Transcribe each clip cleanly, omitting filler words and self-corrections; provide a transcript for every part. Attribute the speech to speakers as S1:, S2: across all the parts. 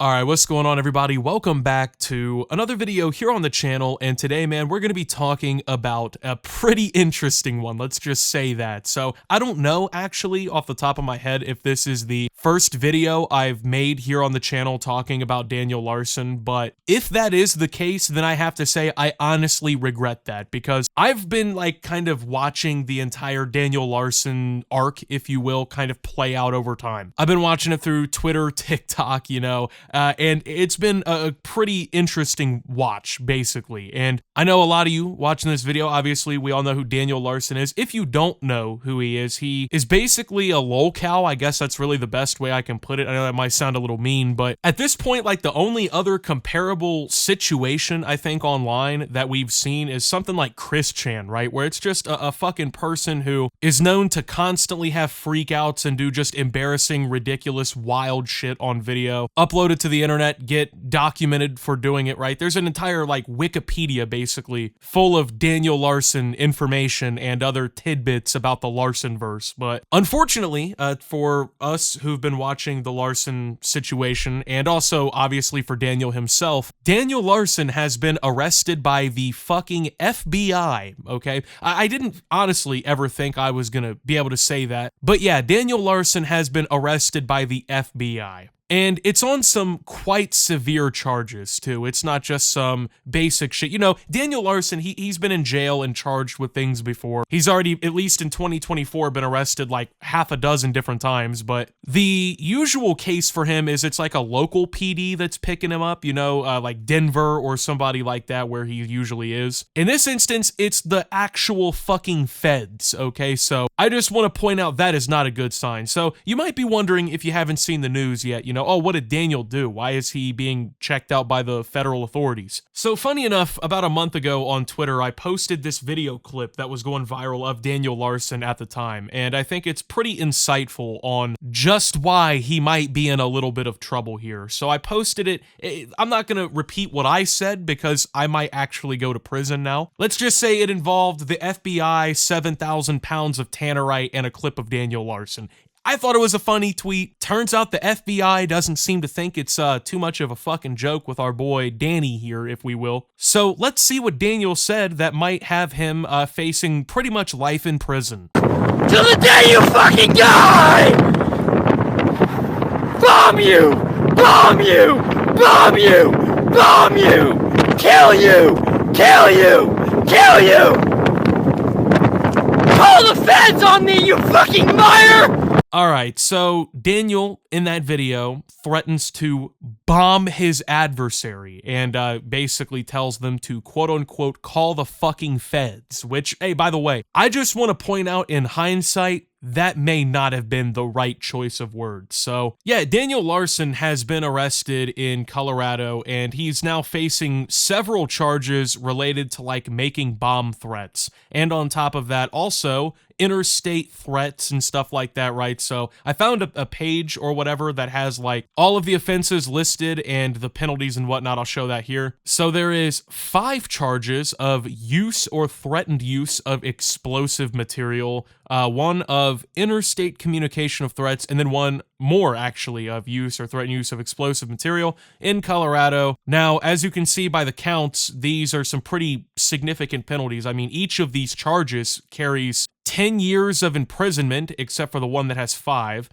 S1: Alright, what's going on everybody? Welcome back to another video here on the channel, and today, man, we're going to be talking about a pretty interesting one, let's just say that. So, I don't know, actually, off the top of my head, if this is the first video I've made here on the channel talking about Daniel Larson, but if that is the case, then I have to say I honestly regret that, because I've been, like, kind of watching the entire Daniel Larson arc, if you will, kind of play out over time. I've been watching it through Twitter, TikTok, you know, and it's been a pretty interesting watch, basically. And I know a lot of you watching this video, obviously, we all know who Daniel Larson is. If you don't know who he is basically a lolcow. I guess that's really the best way I can put it. I know that might sound a little mean, but at this point, like, the only other comparable situation, I think, online that we've seen is something like Chris Chan, right? Where it's just a fucking person who is known to constantly have freakouts and do just embarrassing, ridiculous, wild shit on video, upload it to the internet, get documented for doing it, right? There's an entire, like, Wikipedia, basically, full of Daniel Larson information and other tidbits about the Larson-verse. But unfortunately, for us who've been watching the Larson situation, and also, obviously, for Daniel himself, Daniel Larson has been arrested by the fucking FBI, okay? I didn't honestly ever think I was gonna be able to say that, but yeah, Daniel Larson has been arrested by the FBI. And it's on some quite severe charges, too. It's not just some basic shit. You know, Daniel Larson, he's been in jail and charged with things before. He's already, at least in 2024, been arrested like half a dozen different times. But the usual case for him is it's like a local PD that's picking him up, you know, like Denver or somebody like that where he usually is. In this instance, it's the actual fucking feds, okay? So I just want to point out that is not a good sign. So you might be wondering, if you haven't seen the news yet, you know, oh, what did Daniel do? Why is he being checked out by the federal authorities? So funny enough, about a month ago on Twitter, I posted this video clip that was going viral of Daniel Larson at the time, and I think it's pretty insightful on just why he might be in a little bit of trouble here. So I posted it. I'm not going to repeat what I said because I might actually go to prison now. Let's just say it involved the FBI, 7,000 pounds of tannerite, and a clip of Daniel Larson. I thought it was a funny tweet. Turns out the FBI doesn't seem to think it's too much of a fucking joke with our boy Danny here, if we will. So let's see what Daniel said that might have him facing pretty much life in prison.
S2: Till the day you fucking die! Bomb you! Bomb you! Bomb you! Bomb you! Kill you! Kill you! Kill you! Call the feds on me, you fucking liar!
S1: Alright, so Daniel, in that video, threatens to bomb his adversary and basically tells them to quote-unquote call the fucking feds, which, hey, by the way, I just want to point out in hindsight, that may not have been the right choice of words. So, yeah, Daniel Larson has been arrested in Colorado, and he's now facing several charges related to, like, making bomb threats. And on top of that, also interstate threats and stuff like that, right? So I found a page or whatever that has, like, all of the offenses listed and the penalties and whatnot. I'll show that here. So there is 5 charges of use or threatened use of explosive material, 1 of interstate communication of threats, and then 1 more, actually, of use or threatened use of explosive material in Colorado. Now, as you can see by the counts, these are some pretty significant penalties. I mean, each of these charges carries 10 years of imprisonment, except for the one that has 5.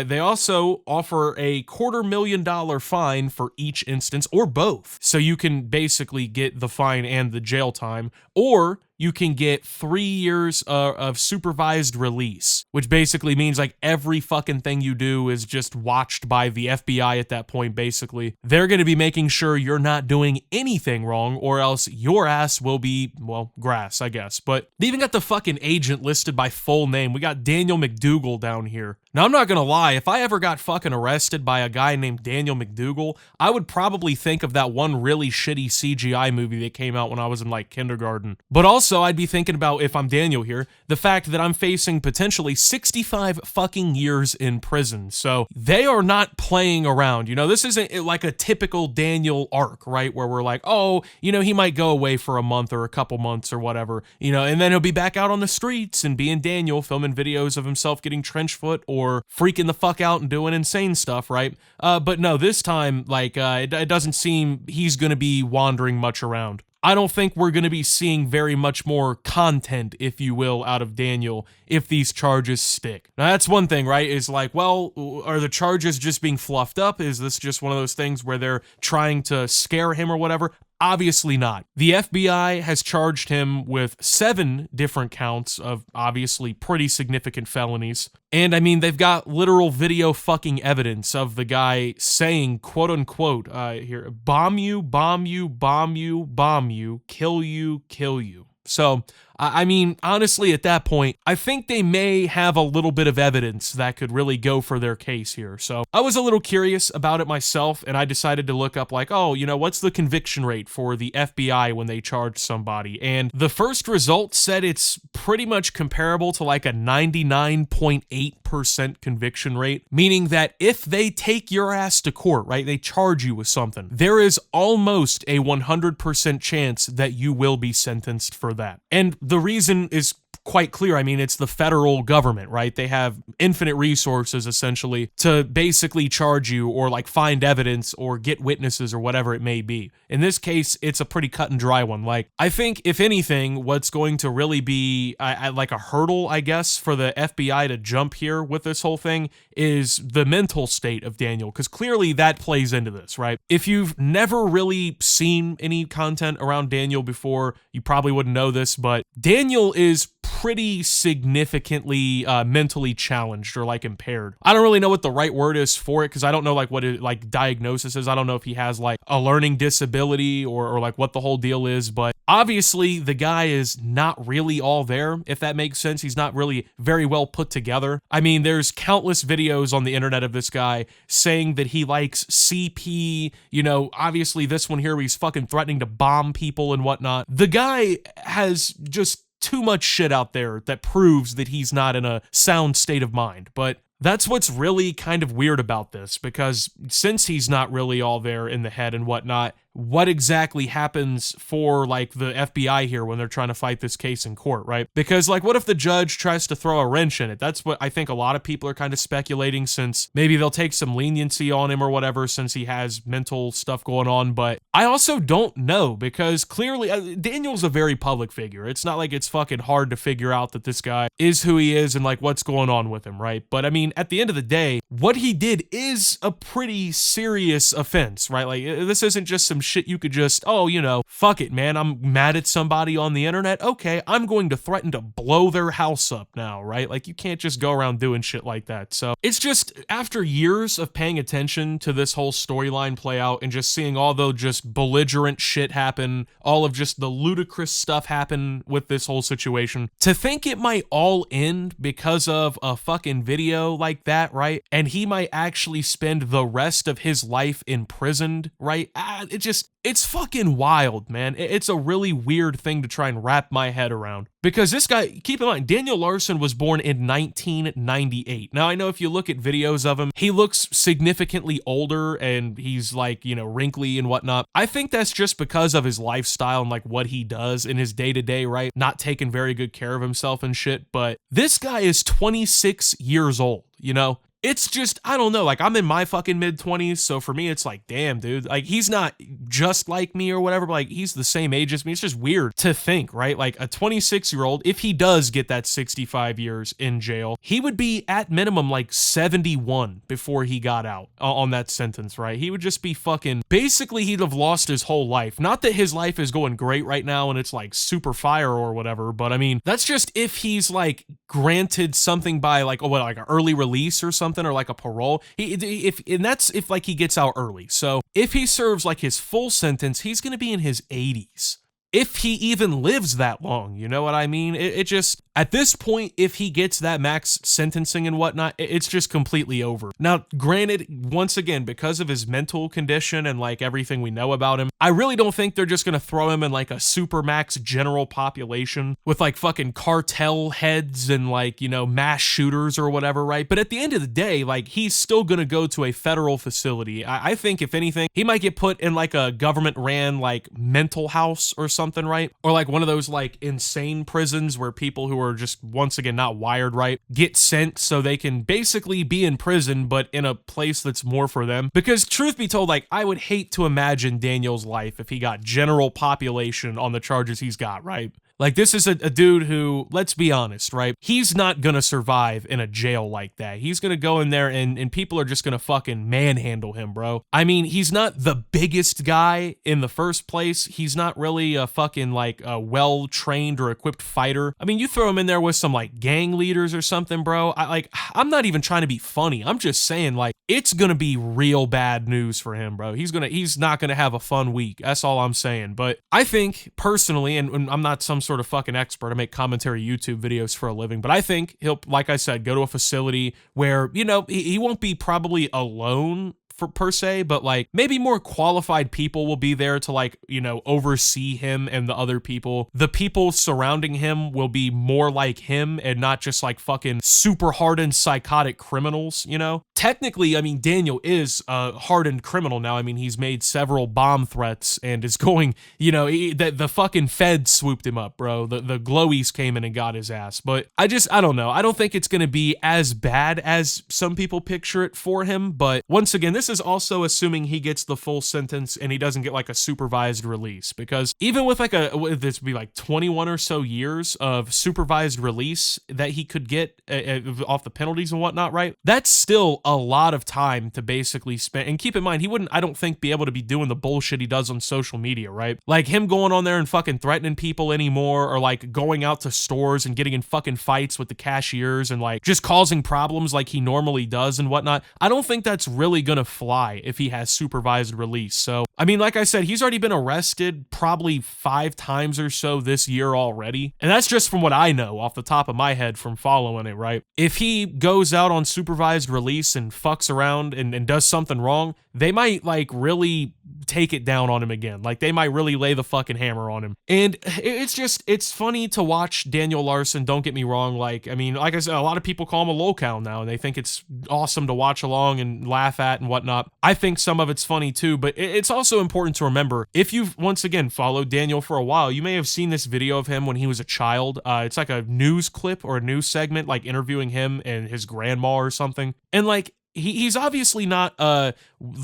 S1: They also offer a $250,000 fine for each instance, or both. So you can basically get the fine and the jail time, or you can get 3 years of supervised release, which basically means, like, every fucking thing you do is just watched by the FBI at that point, basically. They're going to be making sure you're not doing anything wrong, or else your ass will be, well, grass, I guess. But they even got the fucking agent listed by full name. We got Daniel McDougal down here. Now, I'm not gonna lie, if I ever got fucking arrested by a guy named Daniel McDougal, I would probably think of that one really shitty CGI movie that came out when I was in, like, kindergarten. But also, I'd be thinking about, if I'm Daniel here, the fact that I'm facing potentially 65 fucking years in prison. So they are not playing around. You know, this isn't like a typical Daniel arc, right? Where we're like, oh, you know, he might go away for a month or a couple months or whatever, you know, and then he'll be back out on the streets and being Daniel, filming videos of himself getting trench foot or or freaking the fuck out and doing insane stuff, right? But no, this time, like, it doesn't seem he's gonna be wandering much around. I don't think we're going to be seeing very much more content, if you will, out of Daniel if these charges stick. Now, that's one thing, right? Is like, well, are the charges just being fluffed up? Is this just one of those things where they're trying to scare him or whatever? Obviously not. The FBI has charged him with 7 different counts of obviously pretty significant felonies. And I mean, they've got literal video fucking evidence of the guy saying, quote unquote, here, bomb you, bomb you, bomb you, bomb you, kill you, kill you. So, I mean, honestly, at that point, I think they may have a little bit of evidence that could really go for their case here. So I was a little curious about it myself, and I decided to look up like, oh, you know, what's the conviction rate for the FBI when they charge somebody? And the first result said it's pretty much comparable to like a 99.8% conviction rate, meaning that if they take your ass to court, right, they charge you with something, there is almost a 100% chance that you will be sentenced for that. And the reason is quite clear. I mean, it's the federal government, right? They have infinite resources essentially to basically charge you or like find evidence or get witnesses or whatever it may be. In this case, it's a pretty cut and dry one. Like, I think if anything, what's going to really be like a hurdle, I guess, for the FBI to jump here with this whole thing is the mental state of Daniel, because clearly that plays into this, right? If you've never really seen any content around Daniel before, you probably wouldn't know this, but Daniel is pretty significantly mentally challenged or like impaired. I don't really know what the right word is for it because I don't know like what it like diagnosis is. I don't know if he has like a learning disability or like what the whole deal is, but obviously the guy is not really all there, if that makes sense. He's not really very well put together. I mean, there's countless videos on the internet of this guy saying that he likes CP, you know, obviously this one here where he's fucking threatening to bomb people and whatnot. The guy has just too much shit out there that proves that he's not in a sound state of mind. But that's what's really kind of weird about this, because since he's not really all there in the head and whatnot, what exactly happens for like the FBI here when they're trying to fight this case in court, right? Because like, what if the judge tries to throw a wrench in it? That's what I think a lot of people are kind of speculating, since maybe they'll take some leniency on him or whatever since he has mental stuff going on. But I also don't know, because clearly Daniel's a very public figure. It's not like it's fucking hard to figure out that this guy is who he is and like what's going on with him, right? But I mean, at the end of the day, what he did is a pretty serious offense, right? Like, this isn't just some shit you could just, oh, you know, fuck it, man, I'm mad at somebody on the internet. Okay, I'm going to threaten to blow their house up now, right? Like, you can't just go around doing shit like that. So it's just, after years of paying attention to this whole storyline play out and just seeing all the just belligerent shit happen, all of just the ludicrous stuff happen with this whole situation, to think it might all end because of a fucking video like that, right? And he might actually spend the rest of his life imprisoned, right? It's fucking wild, man. It's a really weird thing to try and wrap my head around. Because this guy, keep in mind, Daniel Larson was born in 1998. Now, I know if you look at videos of him, he looks significantly older and he's like, you know, wrinkly and whatnot. I think that's just because of his lifestyle and like what he does in his day-to-day, right? Not taking very good care of himself and shit. But this guy is 26 years old, you know? It's just, I don't know, like, I'm in my fucking mid-20s, so for me, it's like, damn, dude, like, he's not just like me or whatever, but, like, he's the same age as me. It's just weird to think, right? Like, a 26-year-old, if he does get that 65 years in jail, he would be, at minimum, like, 71 before he got out on that sentence, right? He would just be fucking, basically, he'd have lost his whole life. Not that his life is going great right now and it's, like, super fire or whatever, but, I mean, that's just if he's, like, granted something by, like, oh, what, like, an early release or something, or like a parole. That's if like he gets out early. So if he serves like his full sentence, he's going to be in his 80s. If he even lives that long, you know what I mean? It just, at this point, if he gets that max sentencing and whatnot, it's just completely over. Now, granted, once again, because of his mental condition and like everything we know about him, I really don't think they're just gonna throw him in like a super max general population with like fucking cartel heads and like, you know, mass shooters or whatever, right? But at the end of the day, like, he's still gonna go to a federal facility. I think if anything, he might get put in like a government ran like mental house or something something, right? Or like one of those like insane prisons where people who are just once again not wired right get sent so they can basically be in prison but in a place that's more for them. Because truth be told, like I would hate to imagine Daniel's life if he got general population on the charges he's got, right? Like, this is a dude who, let's be honest, right? He's not gonna survive in a jail like that. He's gonna go in there and people are just gonna fucking manhandle him, bro. I mean, he's not the biggest guy in the first place. He's not really a fucking, like, a well-trained or equipped fighter. I mean, you throw him in there with some, like, gang leaders or something, bro. I'm not even trying to be funny. I'm just saying, like, it's gonna be real bad news for him, bro. He's not gonna have a fun week. That's all I'm saying. But I think, personally, and I'm not some sort of fucking expert. I make commentary YouTube videos for a living, but I think he'll, like I said, go to a facility where, you know, he won't be probably alone per se, but like maybe more qualified people will be there to like, you know, oversee him and the other people. The people surrounding him will be more like him and not just like fucking super hardened psychotic criminals, you know? Technically, I mean, Daniel is a hardened criminal now. I mean, he's made several bomb threats and is going, you know, the fucking feds swooped him up, bro. The glowies came in and got his ass. But I don't know. I don't think it's going to be as bad as some people picture it for him. But once again, this is also assuming he gets the full sentence and he doesn't get like a supervised release, because even with like this would be like 21 or so years of supervised release that he could get off the penalties and whatnot, right? That's still a lot of time to basically spend. And keep in mind, he wouldn't, I don't think, be able to be doing the bullshit he does on social media, right? Like him going on there and fucking threatening people anymore, or like going out to stores and getting in fucking fights with the cashiers and like just causing problems like he normally does and whatnot. I don't think that's really gonna fly if he has supervised release. So, I mean, like I said, he's already been arrested probably 5 times or so this year already. And that's just from what I know off the top of my head from following it, right? If he goes out on supervised release and fucks around and does something wrong, they might like really take it down on him again. Like they might really lay the fucking hammer on him. And it's funny to watch Daniel Larson, don't get me wrong. Like, I mean, like I said, a lot of people call him a locale now and they think it's awesome to watch along and laugh at and whatnot. I think some of it's funny too, but it's also important to remember, if you've once again followed Daniel for a while, you may have seen this video of him when he was a child. It's like a news clip or a news segment, like interviewing him and his grandma or something. And like, he's obviously not the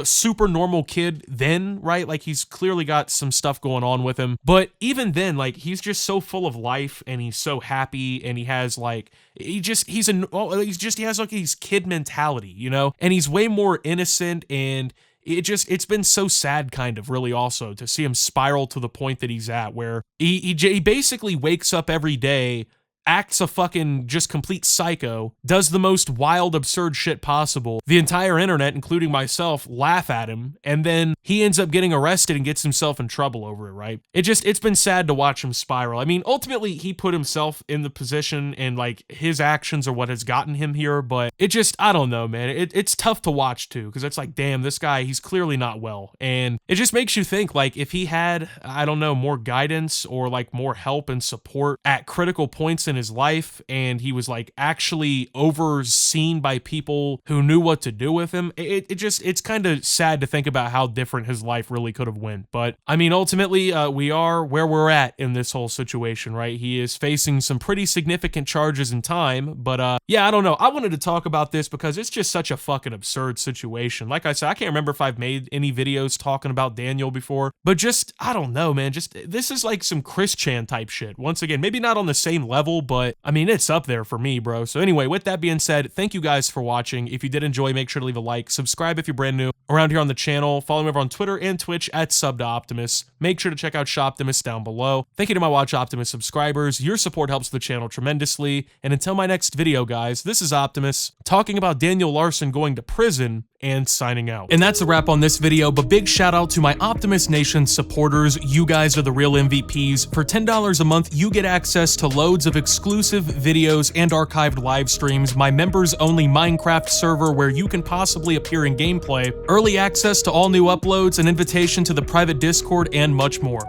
S1: super normal kid then, right? Like he's clearly got some stuff going on with him. But even then, like he's just so full of life and he's so happy and he has like, he has like his kid mentality, you know? And he's way more innocent, and it's been so sad kind of really also to see him spiral to the point that he's at, where he basically wakes up every day, acts a fucking just complete psycho, does the most wild, absurd shit possible. The entire internet, including myself, laugh at him, and then he ends up getting arrested and gets himself in trouble over it, right? It's been sad to watch him spiral. I mean, ultimately, he put himself in the position, and like his actions are what has gotten him here, but I don't know, man. It's tough to watch too, because it's like, damn, this guy, he's clearly not well. And it just makes you think, like, if he had, I don't know, more guidance or like more help and support at critical points in his life, and he was like actually overseen by people who knew what to do with him, it's kind of sad to think about how different his life really could have went. But I mean, ultimately, we are where we're at in this whole situation, right? He is facing some pretty significant charges in time, but yeah, I don't know. I wanted to talk about this because it's just such a fucking absurd situation. Like I said, I can't remember if I've made any videos talking about Daniel before, but just, I don't know, man. Just, this is like some Chris Chan type shit. Once again, maybe not on the same level, but I mean, it's up there for me, bro. So anyway, with that being said, thank you guys for watching. If you did enjoy, make sure to leave a like, subscribe if you're brand new around here on the channel, follow me over on Twitter and Twitch at SubToOptimus. Make sure to check out Shoptimus down below. Thank you to my Watch Optimus subscribers. Your support helps the channel tremendously. And until my next video, guys, this is Optimus talking about Daniel Larson going to prison and signing out. And that's a wrap on this video, but big shout out to my Optimus Nation supporters. You guys are the real MVPs. For $10 a month, you get access to loads of exclusive videos and archived live streams, my members only Minecraft server where you can possibly appear in gameplay, early access to all new uploads, an invitation to the private Discord, and much more.